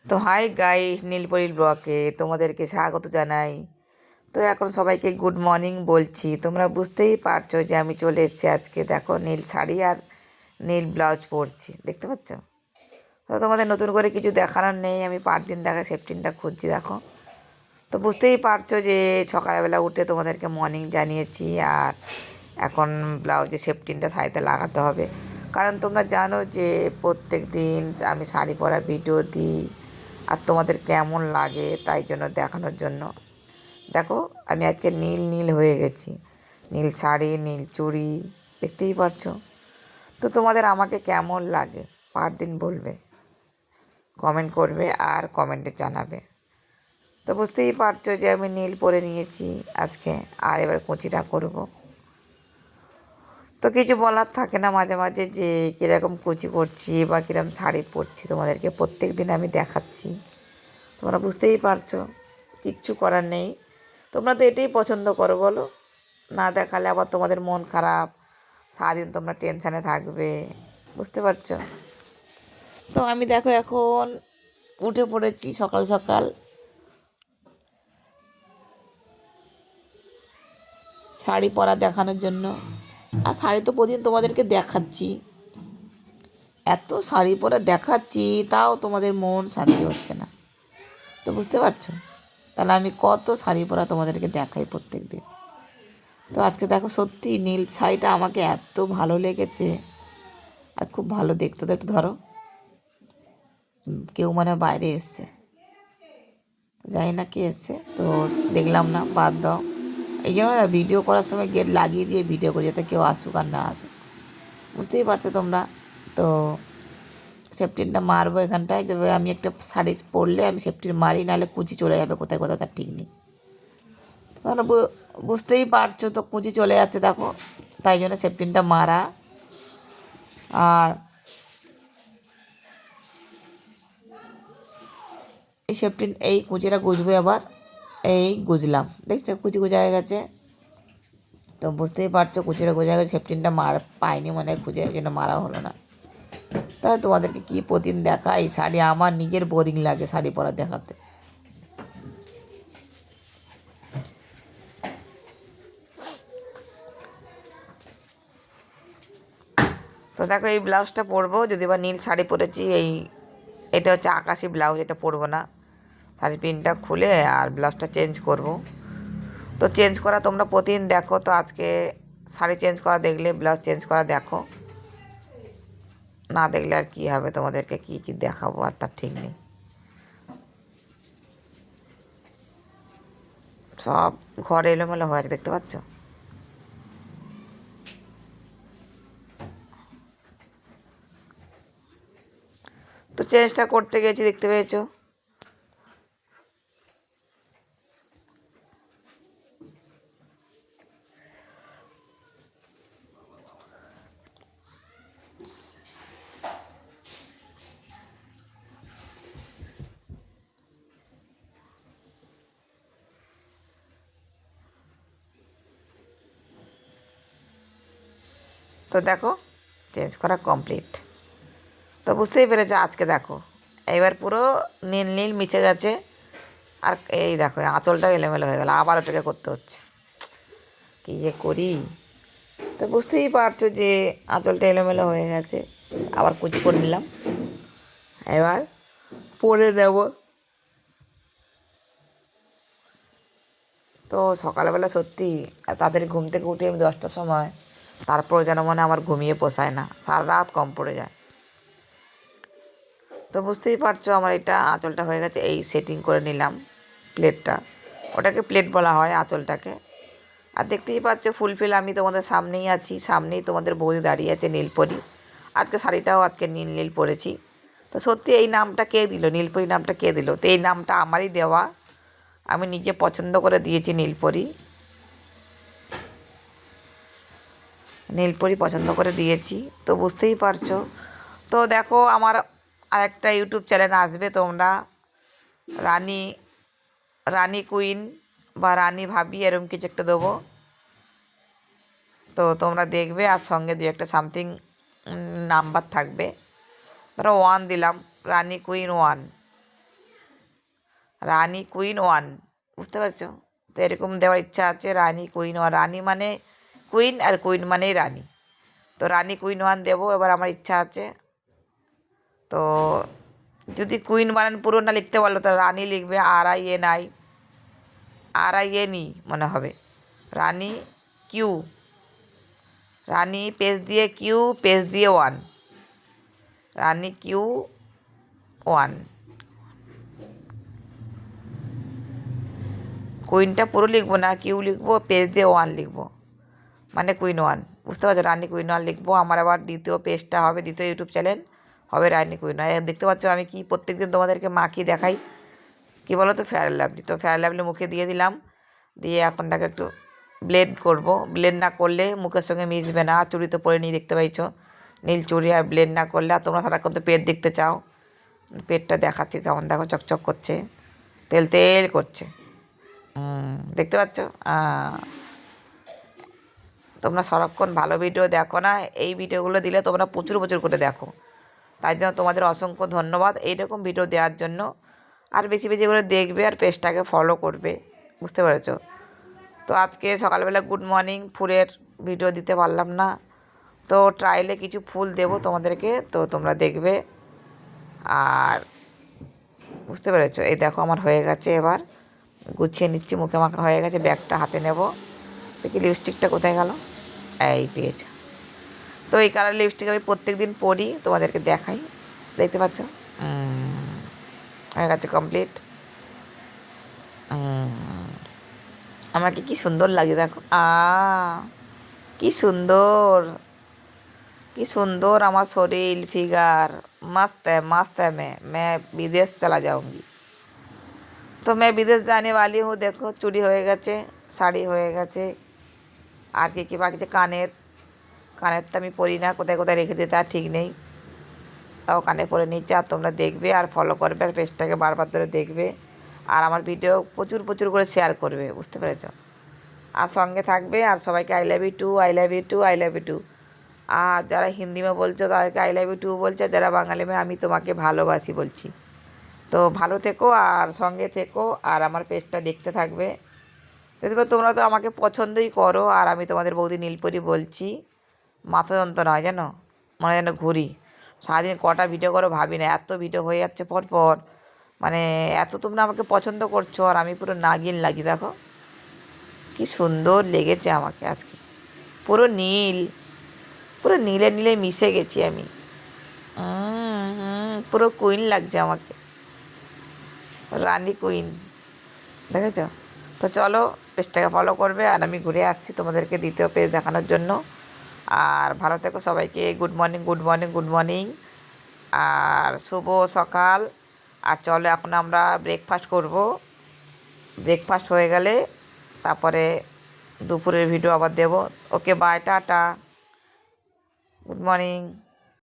তো hi guys, নীলপরির ব্লকে তোমাদেরকে স্বাগত জানাই। তো এখন সবাইকে গুড মর্নিং বলছি। তোমরা বুঝতেই পারছো যে আমি চলে এসেছি আজকে। দেখো, নীল শাড়ি আর নীল ব্লাউজ পরছি, দেখতে পাচ্ছ? তো তোমাদের নতুন করে কিছু দেখানোর নেই, আমি পার দিন দেখা সেফটিনটা খুঁজছি। দেখো, তো বুঝতেই পারছো যে সকালবেলা উঠে তোমাদেরকে মর্নিং জানিয়েছি। আর এখন ব্লাউজে সেফটিনটা শাড়িতে লাগাতে হবে, কারণ তোমরা জানো যে প্রত্যেক দিন আমি শাড়ি পরার ভিডিও দিই আর তোমাদের কেমন লাগে তাই জন্য দেখানোর জন্য। দেখো, আমি আজকে নীল নীল হয়ে গেছি, নীল শাড়ি, নীল চুড়ি, দেখতেই পারছো। তো তোমাদের আমাকে কেমন লাগে পার দিন বলবে, কমেন্ট করবে আর কমেন্টে জানাবে। তো বুঝতেই পারছো যে আমি নীল পরে নিয়েছি আজকে, আর এবার কুচিটা করব। তো কিছু বলার থাকে না মাঝে মাঝে যে কীরকম কুচি করছি বা কীরকম শাড়ি পরছি, তোমাদেরকে প্রত্যেক দিন আমি দেখাচ্ছি। তোমরা বুঝতেই পারছো, কিচ্ছু করার নেই। তোমরা তো এটাই পছন্দ করো, বলো? না দেখালে আবার তোমাদের মন খারাপ, সারাদিন তোমরা টেনশানে থাকবে, বুঝতে পারছো? তো আমি দেখো এখন উঠে পড়েছি সকাল সকাল, শাড়ি পরা দেখানোর জন্য। আর শাড়ি তো প্রতিদিন তোমাদেরকে দেখাচ্ছি, এত শাড়ি পরা দেখাচ্ছি, তাও তোমাদের মন শান্তি হচ্ছে না। তো বুঝতে পারছো, তাহলে আমি কত শাড়ি পরা তোমাদেরকে দেখাই প্রত্যেক দিন। তো আজকে দেখো, সত্যি নীল শাড়িটা আমাকে এত ভালো লেগেছে, আর খুব ভালো দেখতে। তো একটু ধরো, কেউ মানে বাইরে এসছে, জানি না কে এসছে, তো দেখলাম না, বাদ দাও। এই জন্য ভিডিও করার সময় গেট লাগিয়ে দিয়ে ভিডিও করি, যাতে কেউ আসুক আর না আসুক, বুঝতেই পারছো তোমরা। তো সেফটিনটা মারবো এখানটায়, তবে আমি একটা শাড়ি পরলে আমি সেফটিন মারি, নাহলে কুচি চলে যাবে কোথায় কোথায়, তার ঠিক নেই। তাহলে বুঝতেই পারছো তো, কুচি চলে যাচ্ছে দেখো, তাই জন্য সেফটিনটা মারা। আর এই সেফটিন, এই কুচিটা গুজবো আবার, এই গুজলাম, দেখছো কুচি গুজা হয়ে গেছে। তো বুঝতেই পারছো কুচিটা গোজা গেছে, সেফটিনটা পাইনি মানে খুঁজে, এই জন্য মারা হলো না। তাই তোমাদেরকে কী প্রতিদিন দেখাই শাড়ি, আমার নিজের বোরিং লাগে শাড়ি পরা দেখাতে। তো দেখো, এই ব্লাউজটা পরবো, যদি বা নীল শাড়ি পরেছি, এটা হচ্ছে আকাশি ব্লাউজ, এটা পরবো না। শাড়ির পিনটা খুলে আর ব্লাউজটা চেঞ্জ করব। তো চেঞ্জ করা তোমরা প্রতিদিন দেখো, তো আজকে শাড়ি চেঞ্জ করা দেখলে ব্লাউজ চেঞ্জ করা দেখো, না দেখলে আর কী হবে, তোমাদেরকে কী কী দেখাবো আর তার ঠিক নেই। সব ঘর এলোমেলো হয়ে আছে, দেখতে পাচ্ছ? তো চেঞ্জটা করতে গেছি, দেখতে পেয়েছো? তো দেখো, চেঞ্জ করা কমপ্লিট। তো বুঝতেই পেরেছো আজকে দেখো, এবার পুরো নীল নীল মিশে গেছে। আর এই দেখো, আঁচলটা এলোমেলো হয়ে গেল, আবার ওটাকে করতে হচ্ছে, কী যে করি। তো বুঝতেই পারছো যে আঁচলটা এলোমেলো হয়ে গেছে, আবার কুচি করে নিলাম, এবার পরে নেব। তো সকালবেলা সত্যি তাড়াতাড়ি ঘুম থেকে উঠি আমি 10টার সময়, তারপর যেন মনে আমার ঘুমিয়ে পোষায় না, সারা রাত কম পড়ে যায়। তো বুঝতেই পারছো আমার এটা আঁচলটা হয়ে গেছে, এই সেটিং করে নিলাম প্লেটটা, ওটাকে প্লেট বলা হয় আঁচলটাকে। আর দেখতেই পাচ্ছ ফুলফিল আমি তোমাদের সামনেই আছি, সামনেই তোমাদের বৌদি দাঁড়িয়ে আছে নীলপরি। আজকে শাড়িটাও আজকে নীল নীল পরেছি। তো সত্যি এই নামটা কে দিল, নীলপরি নামটা কে দিল? তো এই নামটা আমারই দেওয়া, আমি নিজে পছন্দ করে দিয়েছি নীলপরি, নীলপরি পছন্দ করে দিয়েছি। তো বুঝতেই পারছো। তো দেখো, আমার আরেকটা ইউটিউব চ্যানেল আসবে, তোমরা রানী রানী কুইন বা রানী ভাবি এরকম কিছু একটা দেবো, তো তোমরা দেখবে। আর সঙ্গে দু একটা সামথিং নাম্বার থাকবে, ধরো 1 দিলাম, রানী কুইন 1, রানী কুইন ওয়ান, বুঝতে পারছো? তো এরকম দেওয়ার ইচ্ছা আছে, রানী কুইন ওয়ান। রানী মানে কুইন আর কুইন মানেই রানী, তো রানী কুইন ওয়ান দেবো। এবার আমার ইচ্ছা আছে, তো যদি কুইন বানান পুরো না লিখতে পারলো তো রানী লিখবে, RINE মনে হবে, রানী কিউ, রানী পেজ দিয়ে কিউ, পেজ দিয়ে ওয়ান, রানী কিউ ওয়ান। কুইনটা পুরো লিখবো না, কিউ লিখবো, পেজ দিয়ে ওয়ান লিখবো, মানে কুইন ওয়ান, বুঝতে পারছো? রানী কুইন ওয়ান লিখবো। আমার আবার দ্বিতীয় পেজটা হবে, দ্বিতীয় ইউটিউব চ্যানেল হবে রানী কুইন ওয়ান। দেখতে পাচ্ছ আমি কি প্রত্যেকদিন তোমাদেরকে মাখিয়ে দেখাই, কী বলো তো, ফেয়ার লাভলি। তো ফেয়ার লাভলি মুখে দিয়ে দিলাম, দিয়ে এখন তাকে একটু ব্লেন্ড করব। ব্লেন্ড না করলে মুখের সঙ্গে মিশবে না। চুড়ি তো পরে নিয়ে দেখতে পাইছো, নীল চুড়ি, আর ব্লেন্ড না করলে। আর তোমরা সারাক্ষণ তো পেট দেখতে চাও, পেটটা দেখাচ্ছি কেমন, দেখো চকচক করছে, তেল তেল করছে, দেখতে পাচ্ছ? তোমরা সারাক্ষণ ভালো ভিডিও দেখো না, এই ভিডিওগুলো দিলে তোমরা প্রচুর প্রচুর করে দেখো, তাই জন্য তোমাদের অসংখ্য ধন্যবাদ এইরকম ভিডিও দেওয়ার জন্য। আর বেশি বেশি করে দেখবে আর পেজটাকে ফলো করবে, বুঝতে পেরেছো? তো আজকে সকালবেলা গুড মর্নিং ফুলের ভিডিও দিতে পারলাম না, তো ট্রায়ালে কিছু ফুল দেবো তোমাদেরকে, তো তোমরা দেখবে। আর বুঝতে পেরেছো? এই দেখো আমার হয়ে গেছে, এবার গুছিয়ে নিচ্ছি, মুখে মাখা হয়ে গেছে, ব্যাগটা হাতে নেব। দেখি লিপস্টিকটা কোথায় গেল, এই পেয়েছ। তো এই কালার লিপস্টিক আমি প্রত্যেক দিন পরি, তোমাদেরকে দেখাই, দেখতে পাচ্ছ? হয়ে গেছে কমপ্লিট। আমাকে কি সুন্দর লাগে দেখো, কি সুন্দর, কি সুন্দর আমার শরীর, फिगर मस्त है, मस्त है। मैं विदेश चला जाऊंगी। তো मैं विदेश जाने वाली हूँ। দেখো চুড়ি হয়ে গেছে, শাড়ি হয়ে গেছে, আর কি কি বাকি আছে, কানের তো আমি পরি না, কোথায় কোথায় রেখে দিতে আর ঠিক নেই, তাও কানে পরে নিচ্ছে। আর তোমরা দেখবে আর ফলো করবে আর পেজটাকে বারবার ধরে দেখবে, আর আমার ভিডিও প্রচুর প্রচুর করে শেয়ার করবে, বুঝতে পেরেছো? আর সঙ্গে থাকবে, আর সবাইকে I love you too, I love you too, I love you too. আর যারা হিন্দি में বলছো তাদেরকে আই লাভ ইউ টু বলছে, যারা বাঙালি में আমি তোমাকে ভালোবাসি বলছি। তো ভালো থেকো আর সঙ্গে থেকো, আর আমার পেজটা দেখতে থাকবে। দেখবে তোমরা তো আমাকে পছন্দই করো, আর আমি তোমাদের বৌদি নীলপরি বলছি। মাথা যন্ত্রণা হয় জানো, মনে যেন ঘুরি, সারাদিন কটা ভিডিও করো ভাবি না, এত ভিডিও হয়ে যাচ্ছে পর পর, মানে এত তোমরা আমাকে পছন্দ করছো, আর আমি পুরো নাগিন লাগি। দেখো কি সুন্দর লেগেছে আমাকে আজকে, পুরো নীল, পুরো নীলে নীলে মিশে গেছি আমি, পুরো কুইন লাগছে আমাকে, রানী কুইন, দেখেছ? তো চলো পেজটাকে ফলো করবে, আর আমি ঘুরে আসছি তোমাদেরকে দ্বিতীয় পেজ দেখানোর জন্য। আর ভালো থেকো সবাইকে, good morning, good morning, good morning, আর শুভ সকাল। আর চলো এখন আমরা ব্রেকফাস্ট করব, ব্রেকফাস্ট হয়ে গেলে তারপরে দুপুরের ভিডিও আবার দেবো। Okay bye, tata, good morning.